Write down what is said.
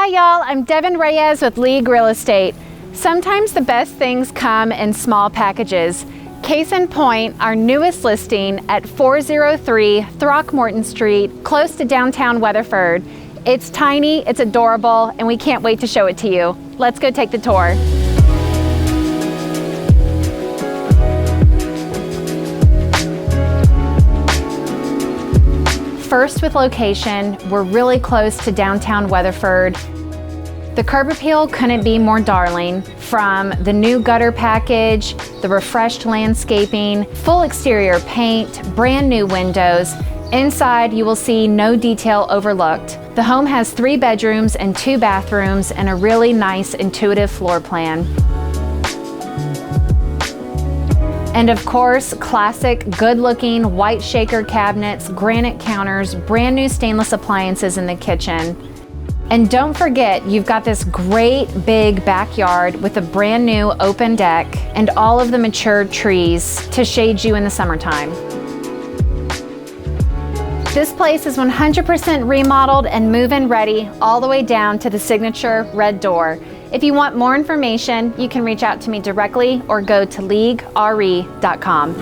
Hi y'all, I'm Devin Reyes with League Real Estate. Sometimes the best things come in small packages. Case in point, our newest listing at 403 Throckmorton Street, close to downtown Weatherford. It's tiny, it's adorable, and we can't wait to show it to you. Let's go take the tour. First with location, we're really close to downtown Weatherford. The curb appeal couldn't be more darling. From the new gutter package, the refreshed landscaping, full exterior paint, brand new windows. Inside, you will see no detail overlooked. The home has 3 bedrooms and 2 bathrooms and a really nice intuitive floor plan. And of course, classic, good-looking white shaker cabinets, granite counters, brand new stainless appliances in the kitchen. And don't forget, you've got this great big backyard with a brand new open deck and all of the matured trees to shade you in the summertime. This place is 100% remodeled and move-in ready all the way down to the signature red door. If you want more information, you can reach out to me directly or go to leaguere.com.